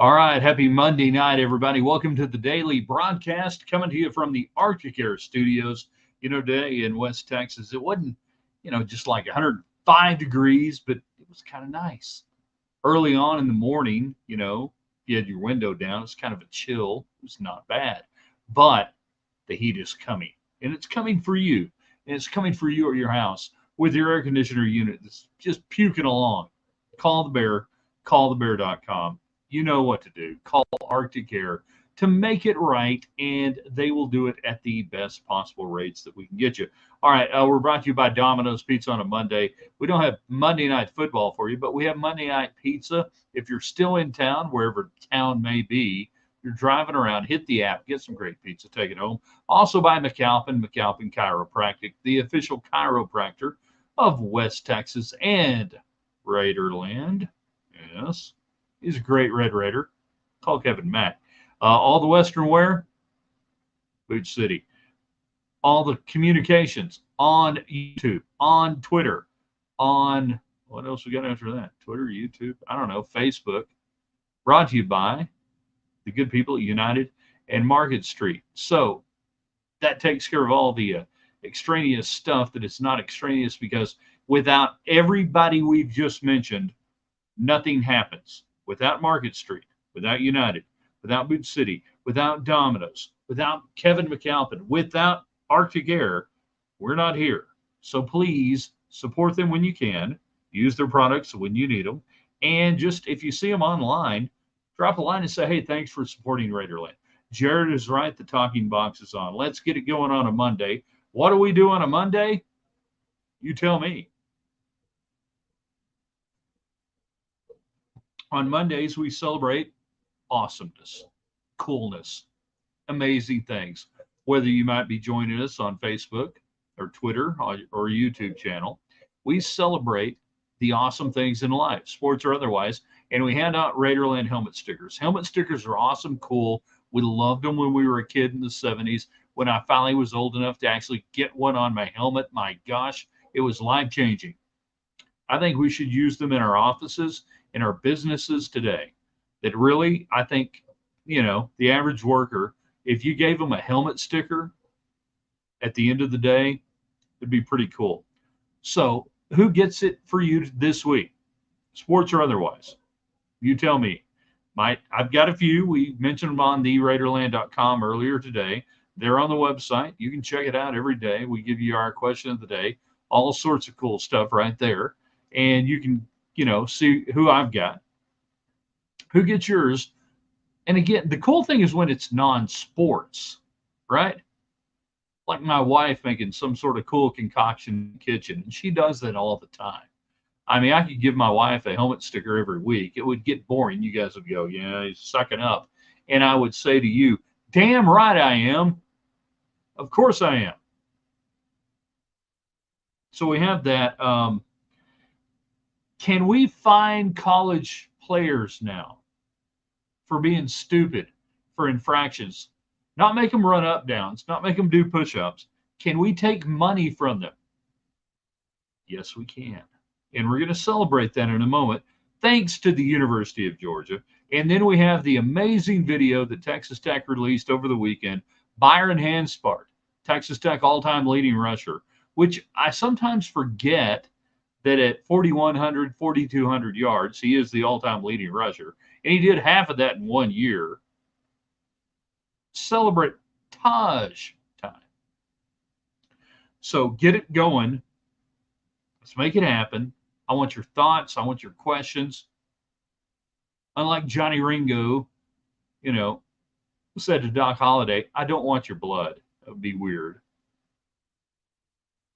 All right, happy Monday night, everybody. Welcome to the daily broadcast coming to you from the Arctic Air Studios. Today in West Texas, it wasn't, just like 105 degrees, but it was kind of nice. Early on in the morning, you had your window down. It's kind of a chill. It was not bad. But the heat is coming, and it's coming for you. And it's coming for you at your house with your air conditioner unit that's just puking along. Call the bear, callthebear.com. You know what to do. Call Arctic Air to make it right, and they will do it at the best possible rates that we can get you. All right, we're brought to you by Domino's Pizza on a Monday. We don't have Monday night football for you, but we have Monday night pizza. If you're still in town, wherever town may be, you're driving around, hit the app, get some great pizza, take it home. Also by McAlpin Chiropractic, the official chiropractor of West Texas and Raiderland. Yes. He's a great Red Raider. Call Kevin Mack. All the Western wear, Boot City. All the communications on YouTube, on Twitter, on what else we got after that? Twitter, YouTube, I don't know, Facebook. Brought to you by the good people at United and Market Street. So that takes care of all the extraneous stuff that is not extraneous, because without everybody we've just mentioned, nothing happens. Without Market Street, without United, without Boot City, without Domino's, without Kevin McAlpin, without Arctic Air, we're not here. So please support them when you can. Use their products when you need them. And just if you see them online, drop a line and say, hey, thanks for supporting Raiderland. Jared is right. The talking box is on. Let's get it going on a Monday. What do we do on a Monday? You tell me. On Mondays, we celebrate awesomeness, coolness, amazing things. Whether you might be joining us on Facebook or Twitter or YouTube channel, we celebrate the awesome things in life, sports or otherwise, and we hand out Raiderland helmet stickers. Helmet stickers are awesome, cool. We loved them when we were a kid in the 70s. When I finally was old enough to actually get one on my helmet, my gosh, it was life-changing. I think we should use them in our offices, in our businesses today. That really, I think, the average worker, if you gave them a helmet sticker at the end of the day, it'd be pretty cool. So who gets it for you this week? Sports or otherwise? You tell me. I've got a few. We mentioned them on theraiderland.com earlier today. They're on the website. You can check it out every day. We give you our question of the day, all sorts of cool stuff right there. And you can see who I've got, who gets yours. And again, the cool thing is when it's non-sports, right? Like my wife making some sort of cool concoction in the kitchen. And she does that all the time. I mean, I could give my wife a helmet sticker every week. It would get boring. You guys would go, yeah, he's sucking up. And I would say to you, damn right I am. Of course I am. So we have that. Can we fine college players now for being stupid, for infractions? Not make them run up downs, not make them do push-ups. Can we take money from them? Yes, we can. And we're going to celebrate that in a moment, thanks to the University of Georgia. And then we have the amazing video that Texas Tech released over the weekend. Byron Hanspard, Texas Tech all-time leading rusher, which I sometimes forget that at 4,100, 4,200 yards, he is the all-time leading rusher. And he did half of that in 1 year. Celebrate Tahj time. So get it going. Let's make it happen. I want your thoughts. I want your questions. Unlike Johnny Ringo, said to Doc Holliday, I don't want your blood. That would be weird.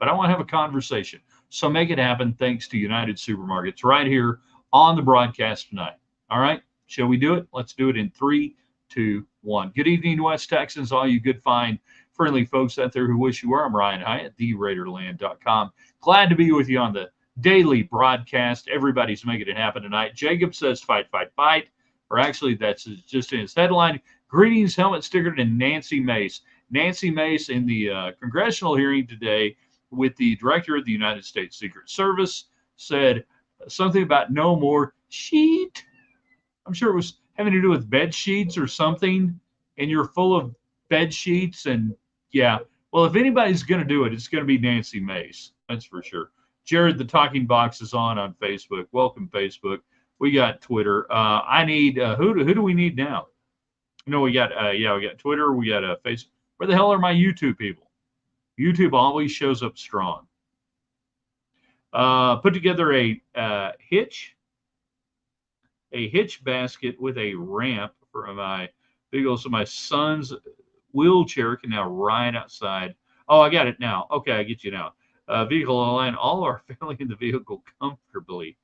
But I want to have a conversation. So make it happen thanks to United Supermarkets right here on the broadcast tonight. All right? Shall we do it? Let's do it in 3, 2, 1. Good evening, West Texans, all you good, fine, friendly folks out there who wish you were. I'm Ryan Hyatt, theraiderland.com. Glad to be with you on the daily broadcast. Everybody's making it happen tonight. Jacob says, fight, fight, fight. Or actually, that's just in his headline. Greetings, helmet sticker to Nancy Mace. Nancy Mace in the congressional hearing today with the director of the United States Secret Service said something about no more sheet. I'm sure it was having to do with bed sheets or something, and you're full of bed sheets. And yeah, well, if anybody's going to do it, it's going to be Nancy Mace. That's for sure. Jared, the talking box is on Facebook. Welcome, Facebook. We got Twitter. I need who do we need now? No, we got we got Twitter. We got Facebook. Where the hell are my YouTube people? YouTube always shows up strong. Put together a hitch basket with a ramp for my vehicle, so my son's wheelchair can now ride outside. Oh, I got it now. Okay, I get you now. Vehicle align all our family in the vehicle comfortably.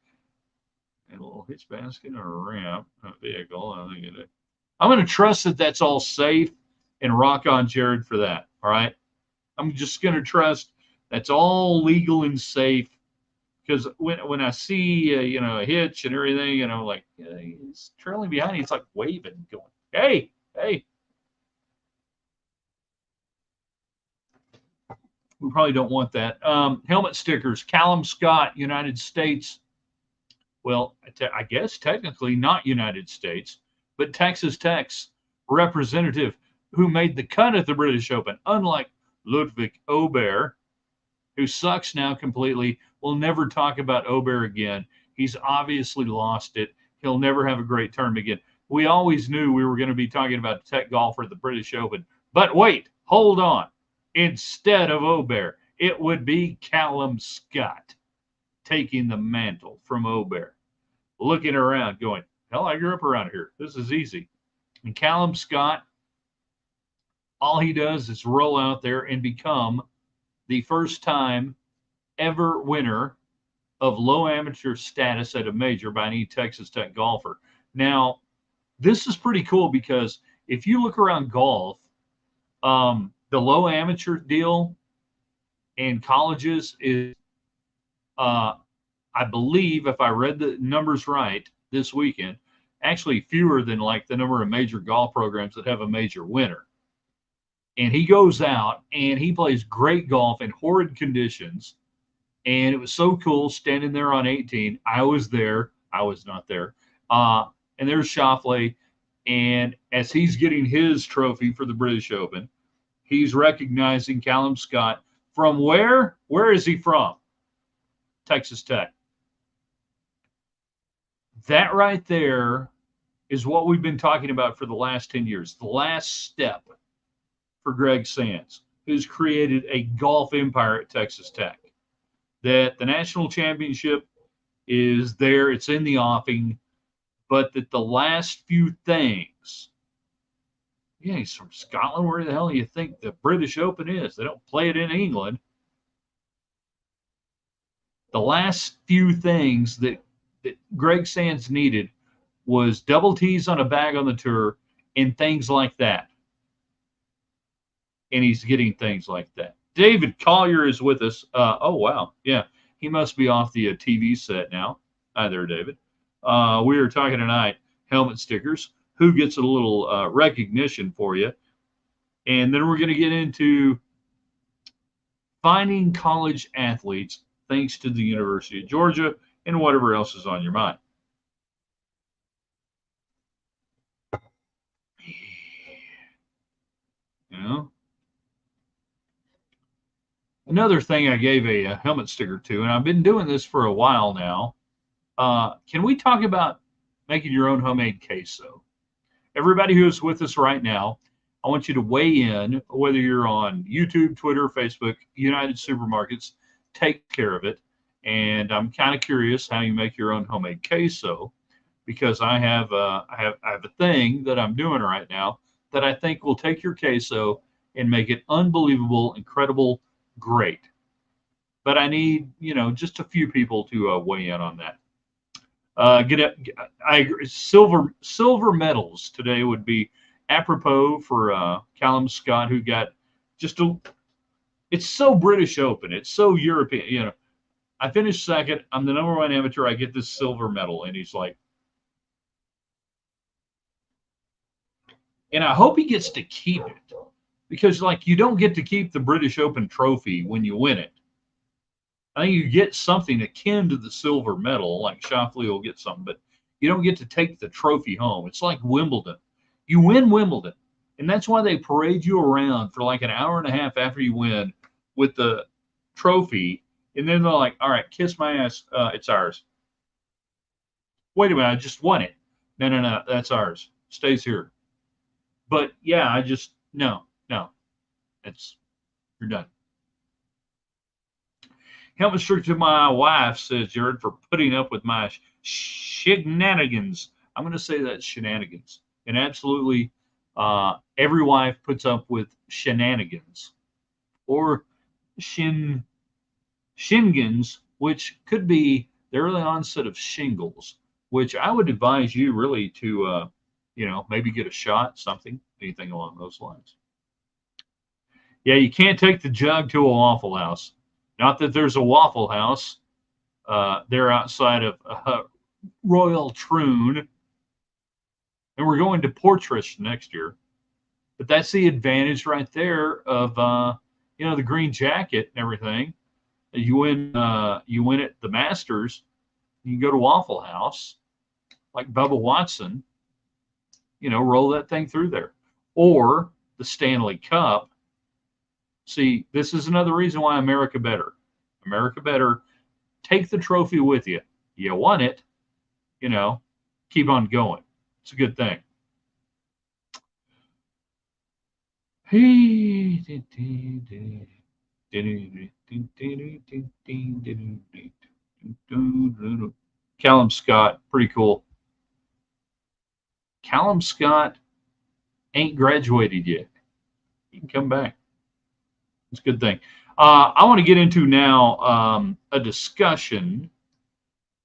And a little hitch basket or a ramp vehicle. I'm going to trust that that's all safe and rock on Jared for that. All right. I'm just going to trust that's all legal and safe, because when I see a hitch and everything, and I'm like, he's trailing behind me, it's like waving, going, hey. We probably don't want that. Helmet stickers, Callum Scott, United States. Well, I guess technically not United States, but Texas Tech's representative who made the cut at the British Open, unlike Ludwig Aubert, who sucks now completely. We'll never talk about Aubert again. He's obviously lost it. He'll never have a great tournament again. We always knew we were going to be talking about a Tech golfer at the British Open. But wait, hold on. Instead of Aubert, it would be Callum Scott taking the mantle from Aubert. Looking around, going, hell, I grew up around here. This is easy. And Callum Scott, all he does is roll out there and become the first time ever winner of low amateur status at a major by any Texas Tech golfer. Now, this is pretty cool, because if you look around golf, the low amateur deal in colleges is, I believe, if I read the numbers right this weekend, actually fewer than like the number of major golf programs that have a major winner. And he goes out and he plays great golf in horrid conditions. And it was so cool standing there on 18. I was there. I was not there. And there's Schauffele. And as he's getting his trophy for the British Open, he's recognizing Callum Scott from where? Where is he from? Texas Tech. That right there is what we've been talking about for the last 10 years. The last step for Greg Sands, who's created a golf empire at Texas Tech. That the national championship is there, it's in the offing, but that the last few things, yeah, he's from Scotland. Where the hell do you think the British Open is? They don't play it in England. The last few things that Greg Sands needed was double T's on a bag on the tour and things like that. And he's getting things like that. David Collier is with us. Oh, wow. Yeah, he must be off the TV set now. Hi there, David. We are talking tonight, helmet stickers. Who gets a little recognition for you? And then we're going to get into finding college athletes thanks to the University of Georgia and whatever else is on your mind. You know? Another thing I gave a helmet sticker to, and I've been doing this for a while now. Can we talk about making your own homemade queso? Everybody who is with us right now, I want you to weigh in, whether you're on YouTube, Twitter, Facebook, United Supermarkets, take care of it. And I'm kind of curious how you make your own homemade queso, because I have a thing that I'm doing right now that I think will take your queso and make it unbelievable, incredible, great. But I need, just a few people to weigh in on that. I agree. Silver medals today would be apropos for Callum Scott, who got it's so British Open. It's so European. I finished second. I'm the number one amateur. I get this silver medal. And he's like, and I hope he gets to keep it, because you don't get to keep the British Open trophy when you win it. I think you get something akin to the silver medal, like Schauffele will get something, but You don't get to take the trophy home. It's like Wimbledon. You win Wimbledon, and that's why they parade you around for like an hour and a half after you win with the trophy, and then they're like, "All right, kiss my ass. It's ours." Wait a minute, I just won it. No, no, no, that's ours. Stays here. But yeah, I just no, no. It's you're done. Helmet Sticker to my wife, says Jared, for putting up with my shenanigans. I'm going to say that shenanigans. And absolutely, every wife puts up with shenanigans or shingans, which could be the early onset of shingles, which I would advise you really to, maybe get a shot, something, anything along those lines. Yeah, you can't take the jug to a Waffle House. Not that there's a Waffle House there outside of Royal Troon. And we're going to Portrush next year. But that's the advantage right there of, the green jacket and everything. You win at the Masters, you can go to Waffle House, like Bubba Watson, roll that thing through there. Or the Stanley Cup. See, this is another reason why America better. America better. Take the trophy with you. You won it, keep on going. It's a good thing. Callum Scott, pretty cool. Callum Scott ain't graduated yet. He can come back. It's a good thing. I want to get into now a discussion,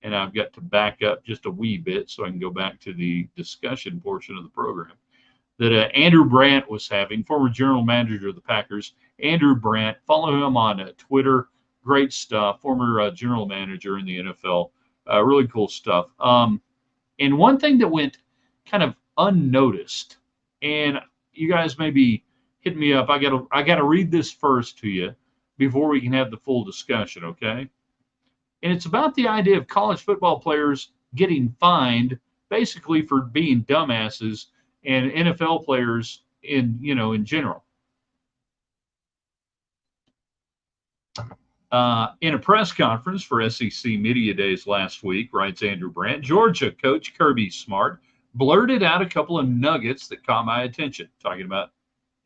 and I've got to back up just a wee bit so I can go back to the discussion portion of the program that Andrew Brandt was having, former general manager of the Packers. Andrew Brandt, follow him on Twitter. Great stuff. Former general manager in the NFL. Really cool stuff. And one thing that went kind of unnoticed, and you guys maybe hit me up. I gotta read this first to you before we can have the full discussion, okay? And it's about the idea of college football players getting fined basically for being dumbasses, and NFL players in general. In a press conference for SEC Media Days last week, writes Andrew Brandt, Georgia coach Kirby Smart blurted out a couple of nuggets that caught my attention, talking about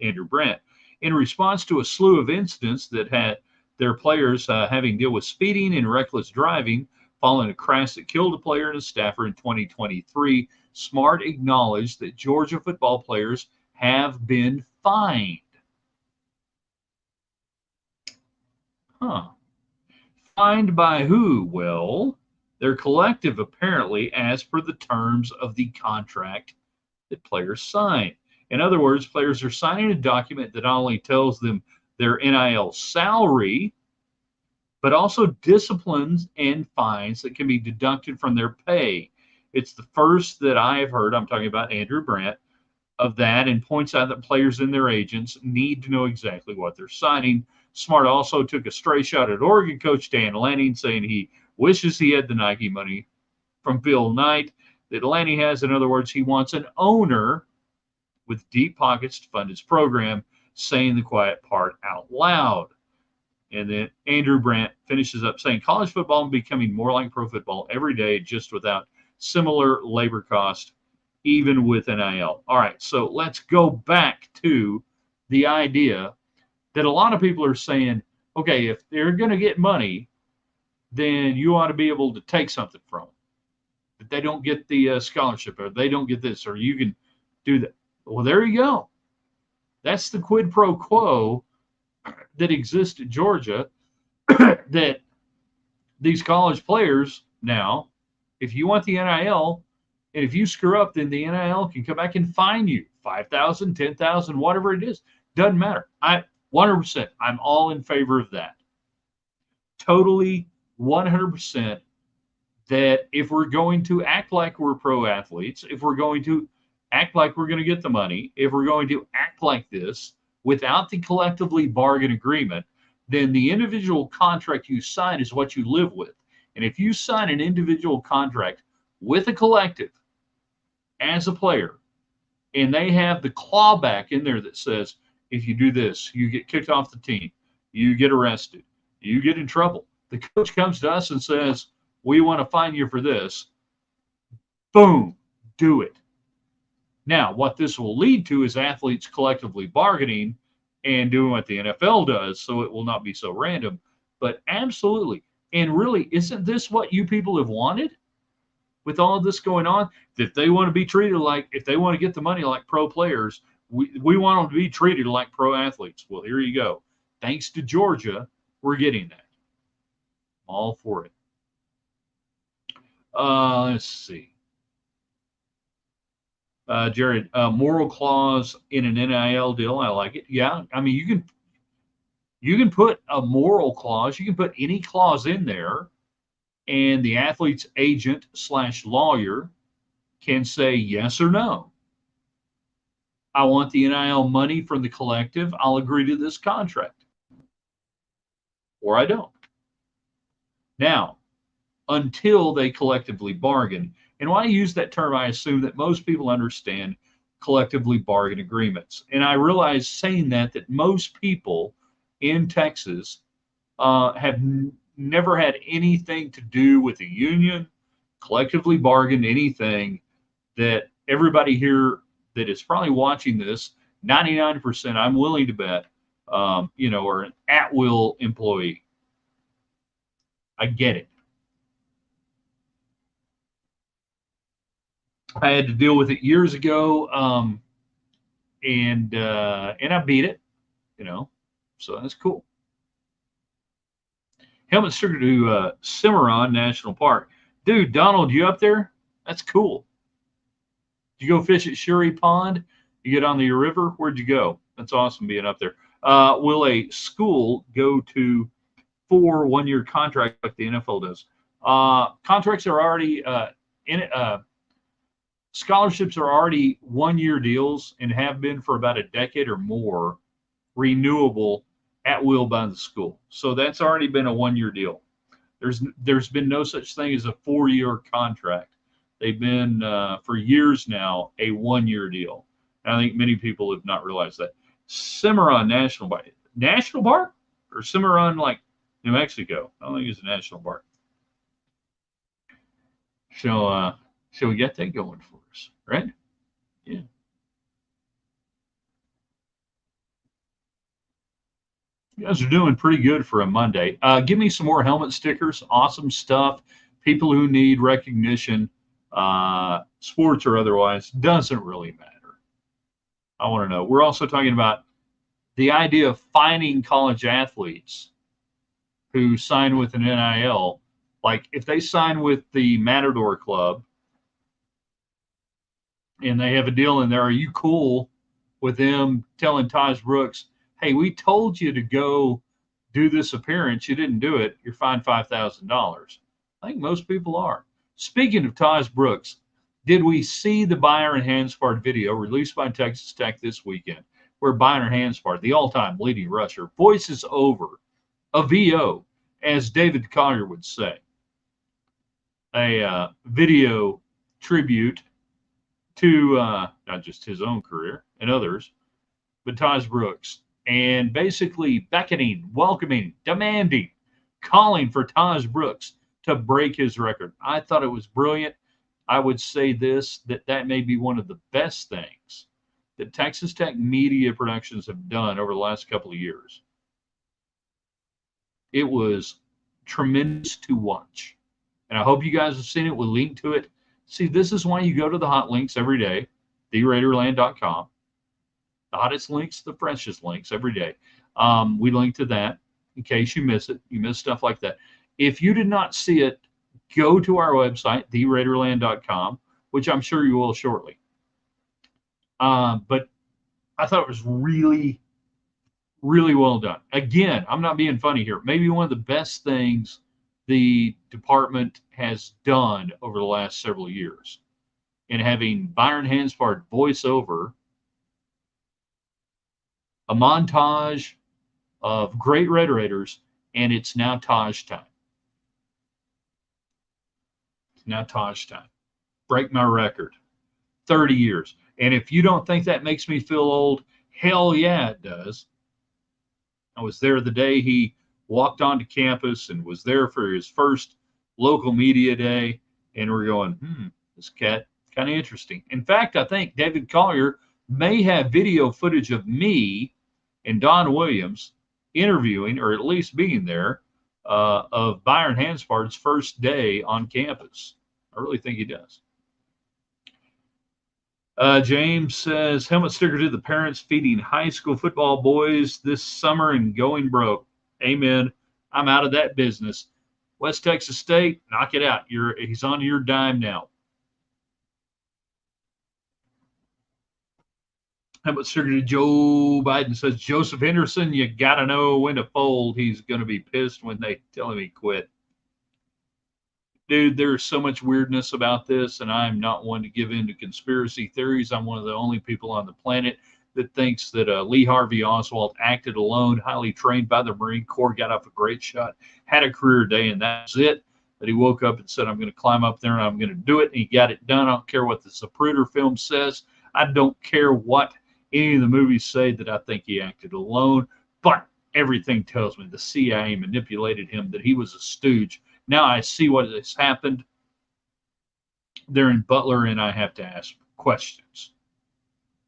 Andrew Brandt, in response to a slew of incidents that had their players having to deal with speeding and reckless driving following a crash that killed a player and a staffer in 2023. Smart acknowledged that Georgia football players have been fined. Fined by who? Well, their collective, apparently, as per the terms of the contract that players sign. In other words, players are signing a document that not only tells them their NIL salary, but also disciplines and fines that can be deducted from their pay. It's the first that I have heard, I'm talking about Andrew Brandt, of that, and points out that players and their agents need to know exactly what they're signing. Smart also took a stray shot at Oregon coach Dan Lanning, saying he wishes he had the Nike money from Phil Knight that Lanning has. In other words, he wants an owner with deep pockets to fund his program, saying the quiet part out loud. And then Andrew Brandt finishes up saying college football is becoming more like pro football every day, just without similar labor cost, even with NIL. All right, so let's go back to the idea that a lot of people are saying, okay, if they're going to get money, then you ought to be able to take something from them. That they don't get the scholarship, or they don't get this, or you can do that. Well, there you go. That's the quid pro quo that exists at Georgia, that these college players now, if you want the NIL, and if you screw up, then the NIL can come back and fine you $5,000, $10,000, whatever it is. Doesn't matter. 100%. I'm all in favor of that. Totally 100%. That if we're going to act like we're pro athletes, if we're going to act like we're going to get the money, if we're going to act like this without the collectively bargain agreement, then the individual contract you sign is what you live with. And if you sign an individual contract with a collective as a player, and they have the clawback in there that says, if you do this, you get kicked off the team, you get arrested, you get in trouble. The coach comes to us and says, we want to fine you for this. Boom, do it. Now, what this will lead to is athletes collectively bargaining and doing what the NFL does, so it will not be so random. But absolutely. And really, isn't this what you people have wanted with all of this going on? If they want to be treated like, if they want to get the money like pro players, we want them to be treated like pro athletes. Well, here you go. Thanks to Georgia, we're getting that. All for it. Let's see. Jared, moral clause in an NIL deal. I like it. Yeah, I mean you can put a moral clause. You can put any clause in there, and the athlete's agent / lawyer can say yes or no. I want the NIL money from the collective. I'll agree to this contract, or I don't. Now, until they collectively bargain. And when I use that term, I assume that most people understand collectively bargain agreements. And I realize saying that most people in Texas have never had anything to do with a union, collectively bargained anything, that everybody here that is probably watching this, 99%, I'm willing to bet, are an at-will employee. I get it. I had to deal with it years ago, and I beat it, so that's cool. Helmet sticker to Cimarron National Park. Dude, Donald, you up there? That's cool. Did you go fish at Shuri Pond? You get on the river? Where'd you go? That's awesome being up there. Will a school go to 4 one-year contract like the NFL does? Contracts are already scholarships are already 1-year deals and have been for about a decade or more, renewable at will by the school. So that's already been a 1-year deal. There's been no such thing as a 4-year contract. They've been for years now a 1-year deal. And I think many people have not realized that. Cimarron National Park or Cimarron like New Mexico? I don't think it's a national park. So we get that going for us, right? Yeah. You guys are doing pretty good for a Monday. Give me some more helmet stickers. Awesome stuff. People who need recognition, sports or otherwise, doesn't really matter. I want to know. We're also talking about the idea of fining college athletes who sign with an NIL. Like if they sign with the Matador Club and they have a deal in there, are you cool with them telling Tahj Brooks, hey, we told you to go do this appearance. You didn't do it. You're fined $5,000. I think most people are. Speaking of Tahj Brooks, did we see the Byron Hanspard video released by Texas Tech this weekend where Byron Hanspard, the all-time leading rusher, voices over a VO, as David Collier would say, a video tribute to not just his own career and others, but Tahj Brooks, and basically beckoning, welcoming, demanding, calling for Tahj Brooks to break his record. I thought it was brilliant. I would say that may be one of the best things that Texas Tech media productions have done over the last couple of years. It was tremendous to watch. And I hope you guys have seen it. We'll link to it. See, this is why you go to the hot links every day, theraiderland.com. The hottest links, the freshest links every day. We link to that in case you miss it. You miss stuff like that. If you did not see it, go to our website, theraiderland.com, which I'm sure you will shortly. But I thought it was really, really well done. Again, I'm not being funny here. Maybe one of the best things the department has done over the last several years in having Byron Hanspard voice over a montage of great Red Raiders, and it's now Tahj time. It's now Tahj time. break my record. 30 years. And if you don't think that makes me feel old, hell yeah, it does. I was there the day he walked onto campus and was there for his first local media day. And we're going, this cat, kind of interesting. In fact, I think David Collier may have video footage of me and Don Williams interviewing, or at least being there, of Byron Hanspard's first day on campus. I really think he does. James says, helmet sticker to the parents feeding high school football boys this summer and going broke. Amen. I'm out of that business. West Texas State, knock it out. He's on your dime now. Helmet sticker to Joe Biden says, Joseph Henderson, you got to know when to fold. He's going to be pissed when they tell him he quit. Dude, there's so much weirdness about this, and I'm not one to give in to conspiracy theories. I'm one of the only people on the planet that thinks that Lee Harvey Oswald acted alone, highly trained by the Marine Corps, got off a great shot, had a career day, and that's it. That he woke up and said, I'm going to climb up there and I'm going to do it, and he got it done. I don't care what the Zapruder film says. I don't care what any of the movies say that I think he acted alone, but everything tells me the CIA manipulated him, that he was a stooge. Now I see what has happened there in Butler, and I have to ask questions.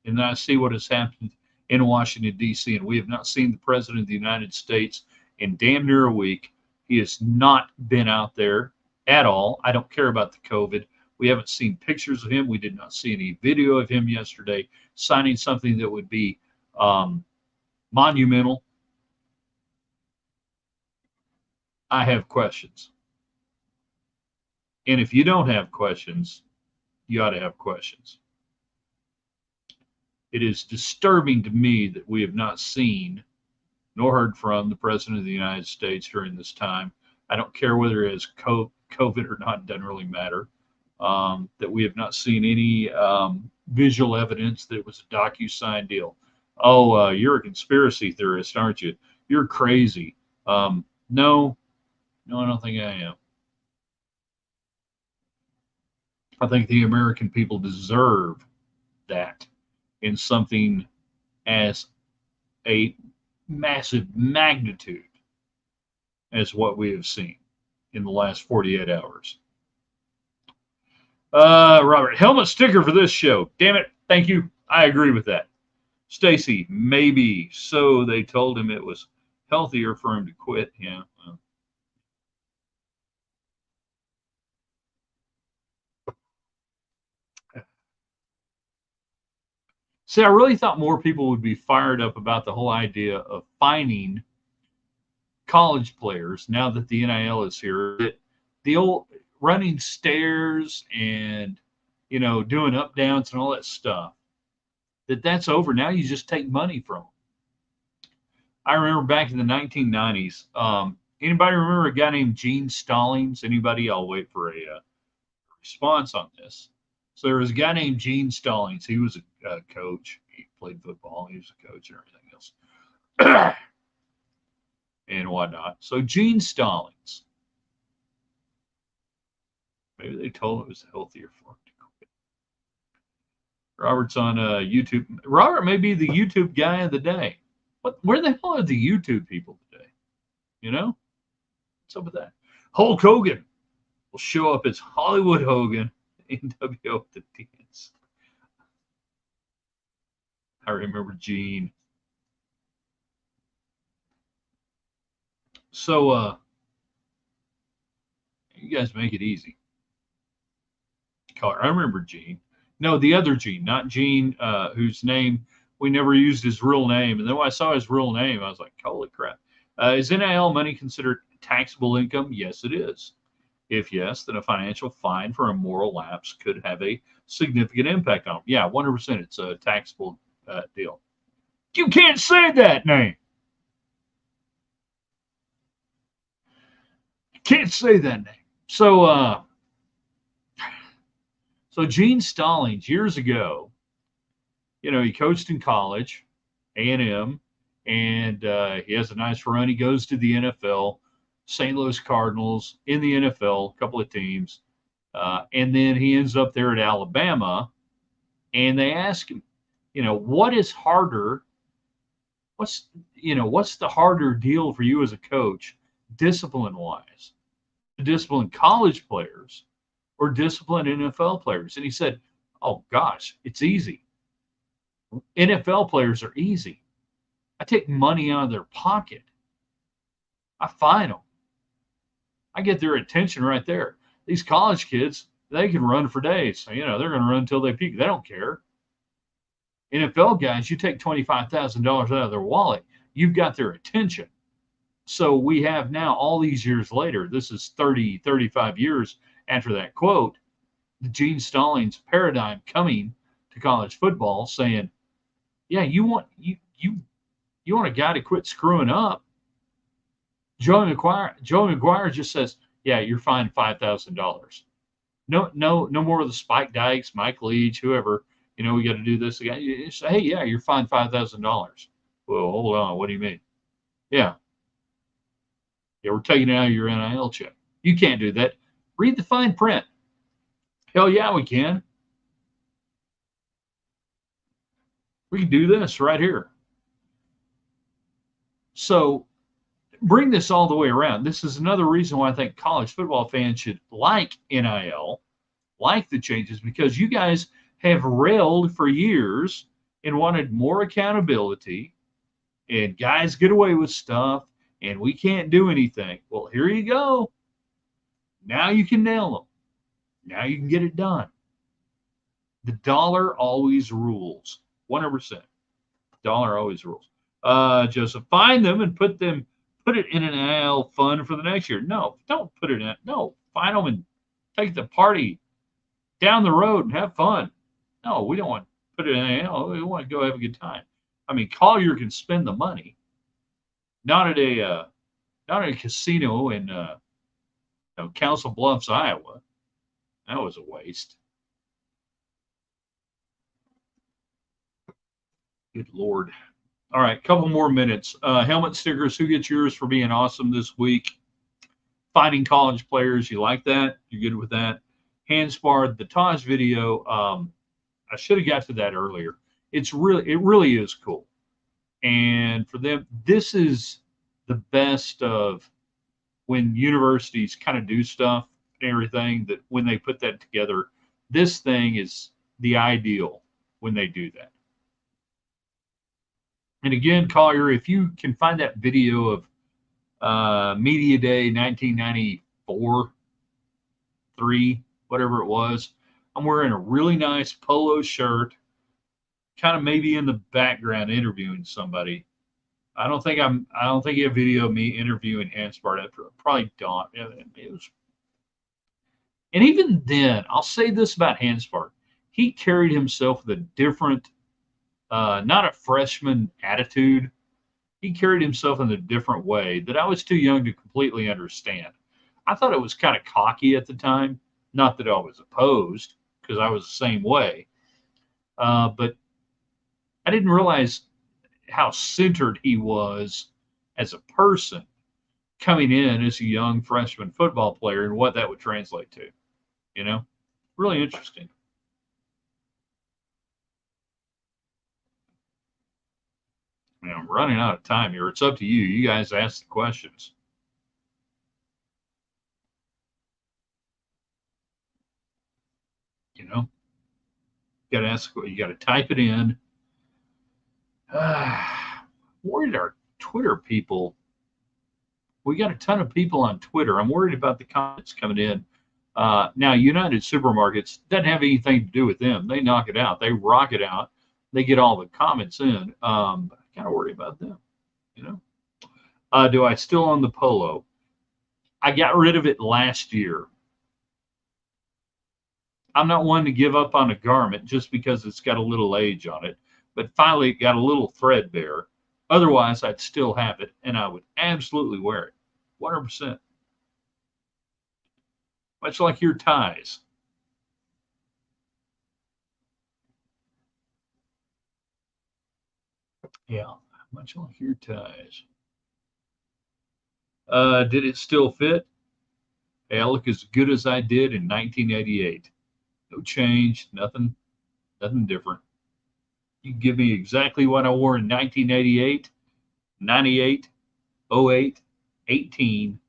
And then I see what has happened in Washington, D.C., and we have not seen the President of the United States in damn near a week. He has not been out there at all. I don't care about the COVID. We haven't seen pictures of him. We did not see any video of him yesterday signing something that would be monumental. I have questions. And if you don't have questions, you ought to have questions. It is disturbing to me that we have not seen nor heard from the President of the United States during this time. I don't care whether it is COVID or not, it doesn't really matter. That we have not seen any visual evidence that it was a DocuSign deal. Oh, you're a conspiracy theorist, aren't you? You're crazy. No, I don't think I am. I think the American people deserve that in something as a massive magnitude as what we have seen in the last 48 hours. Robert, helmet sticker for this show. Damn it. Thank you. I agree with that. Stacy, maybe. So they told him it was healthier for him to quit. Yeah. Well. See, I really thought more people would be fired up about the whole idea of fining college players now that the NIL is here. The old running stairs and, doing up downs and all that stuff, that's over. Now you just take money from them. I remember back in the 1990s, anybody remember a guy named Gene Stallings? Anybody? I'll wait for a response on this. So there was a guy named Gene Stallings. He was a coach. He played football. He was a coach and everything else. And whatnot. So Gene Stallings. Maybe they told him it was healthier for him to quit. Robert's on YouTube. Robert may be the YouTube guy of the day. Where the hell are the YouTube people today? What's up with that? Hulk Hogan will show up as Hollywood Hogan in WO the dance. I remember Gene. So you guys make it easy. I remember Gene. No, the other Gene, not Gene, whose name we never used his real name. And then when I saw his real name, I was like, holy crap. Is NIL money considered taxable income? Yes, it is. If yes, then a financial fine for a moral lapse could have a significant impact on them. Yeah, 100%. It's a taxable deal. You can't say that name. Can't say that name. So Gene Stallings, years ago, he coached in college, A&M, and he has a nice run. He goes to the NFL. St. Louis Cardinals in the NFL, a couple of teams. And then he ends up there at Alabama, and they ask him, what is harder? What's the harder deal for you as a coach, discipline wise? Discipline college players or discipline NFL players? And he said, oh gosh, it's easy. NFL players are easy. I take money out of their pocket. I fine them. I get their attention right there. These college kids, they can run for days. They're going to run until they peak. They don't care. NFL guys, you take $25,000 out of their wallet, you've got their attention. So we have now, all these years later, this is 30, 35 years after that quote, the Gene Stallings paradigm coming to college football, saying, yeah, you want a guy to quit screwing up. Joey McGuire just says, yeah, you're fined $5,000. No more of the Spike Dykes, Mike Leach, whoever. We got to do this again. You say, hey, yeah, you're fined $5,000. Well, hold on. What do you mean? Yeah, we're taking it out of your NIL check. You can't do that. Read the fine print. Hell yeah, we can. We can do this right here. So bring this all the way around. This is another reason why I think college football fans should like NIL, like the changes, because you guys have railed for years and wanted more accountability, and guys get away with stuff, and we can't do anything. Well, here you go. Now you can nail them. Now you can get it done. The dollar always rules. 100%. Dollar always rules. Joseph, find them and put it in an NIL fund for the next year. No, don't put it in. No, find them and take the party down the road and have fun. No, we don't want to put it in NIL. We want to go have a good time. I mean, Collier can spend the money, not at a casino in Council Bluffs, Iowa. That was a waste. Good Lord. All right, couple more minutes. Helmet stickers. Who gets yours for being awesome this week? Finding college players. You like that? You're good with that? Hanspard, the Tahj video. I should have got to that earlier. It really is cool. And for them, this is the best of when universities kind of do stuff and everything, that when they put that together, this thing is the ideal when they do that. And again, Collier, if you can find that video of Media Day 1994, 3, whatever it was, I'm wearing a really nice polo shirt, kind of maybe in the background interviewing somebody. I don't think you have video of me interviewing Hanspard. Probably don't. It was, and even then, I'll say this about Hanspard: he carried himself with a different, not a freshman attitude. He carried himself in a different way that I was too young to completely understand. I thought it was kind of cocky at the time. Not that I was opposed, because I was the same way. But I didn't realize how centered he was as a person coming in as a young freshman football player and what that would translate to. Really interesting. I'm running out of time here. It's up to you. You guys ask the questions. Got to ask. You got to type it in. Worried our Twitter people. We got a ton of people on Twitter. I'm worried about the comments coming in. Now, United Supermarkets doesn't have anything to do with them. They knock it out. They rock it out. They get all the comments in. But I kind of worry about them. Do I still own the polo? I got rid of it last year. I'm not one to give up on a garment just because it's got a little age on it, but finally it got a little threadbare. Otherwise, I'd still have it, and I would absolutely wear it, 100%. Much like your ties. Yeah, much like your ties. Did it still fit? Hey, I look as good as I did in 1988. No change, nothing different. You give me exactly what I wore in 1988, 98, 08, 18,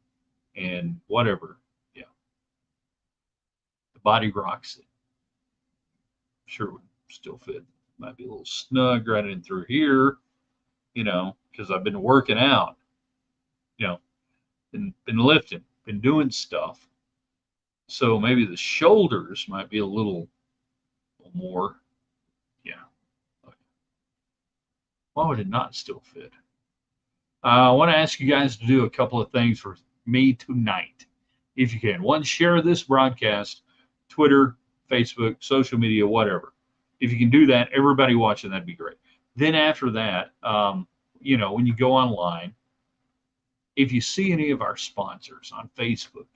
and whatever. Yeah, the body rocks it. Sure would still fit. Might be a little snug right in through here, because I've been working out, you know, been lifting, been doing stuff. So maybe the shoulders might be a little more. Yeah. Why would it not still fit? I want to ask you guys to do a couple of things for me tonight, if you can. One, share this broadcast, Twitter, Facebook, social media, whatever. If you can do that, everybody watching, that'd be great. Then after that, when you go online, if you see any of our sponsors on Facebook,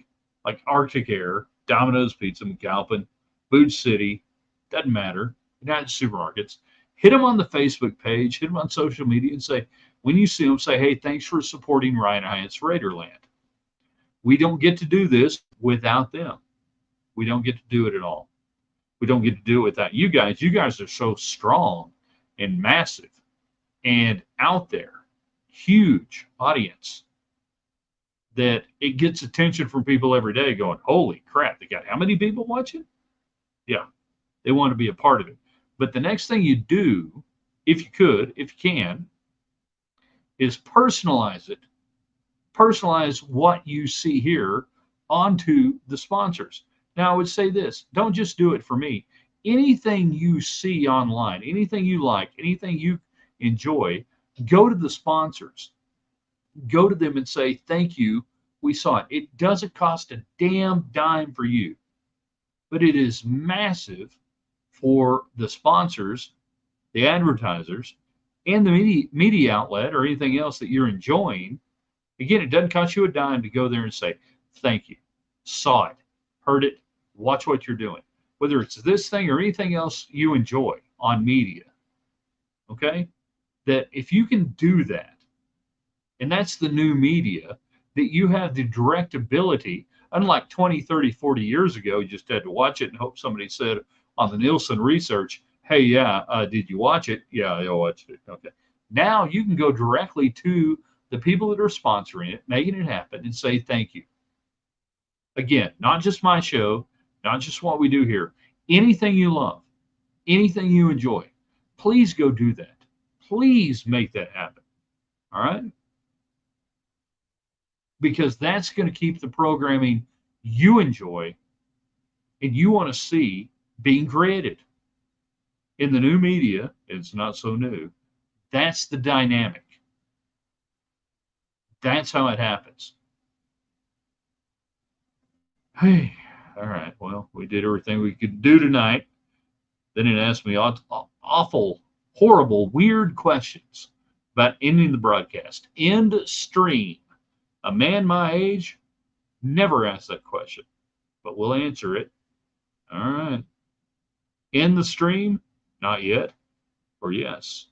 like Arctic Air, Domino's Pizza, McAlpin, Food City, doesn't matter, United Supermarkets, hit them on the Facebook page, hit them on social media, and say, when you see them, say, hey, thanks for supporting Ryan Hyatt's Raiderland. We don't get to do this without them. We don't get to do it at all. We don't get to do it without you guys. You guys are so strong and massive and out there, huge audience, that it gets attention from people every day going, holy crap, they got how many people watching? Yeah, they want to be a part of it. But the next thing you do, if you can, is personalize it. Personalize what you see here onto the sponsors. Now, I would say this, don't just do it for me. Anything you see online, anything you like, anything you enjoy, go to the sponsors. Go to them and say, thank you, we saw it. It doesn't cost a damn dime for you, but it is massive for the sponsors, the advertisers, and the media outlet or anything else that you're enjoying. Again, it doesn't cost you a dime to go there and say, thank you, saw it, heard it, watch what you're doing, whether it's this thing or anything else you enjoy on media. Okay? That if you can do that, and that's the new media, that you have the direct ability, unlike 20, 30, 40 years ago, you just had to watch it and hope somebody said on the Nielsen research, hey, yeah, did you watch it? Yeah, I watched it. Okay. Now you can go directly to the people that are sponsoring it, making it happen, and say thank you. Again, not just my show, not just what we do here. Anything you love, anything you enjoy, please go do that. Please make that happen. All right? Because that's going to keep the programming you enjoy and you want to see being created. In the new media, it's not so new. That's the dynamic. That's how it happens. Hey, all right. Well, we did everything we could do tonight. Then it asked me awful, horrible, weird questions about ending the broadcast. End stream. A man my age never asked that question, but we'll answer it. All right. End the stream? Not yet, or yes.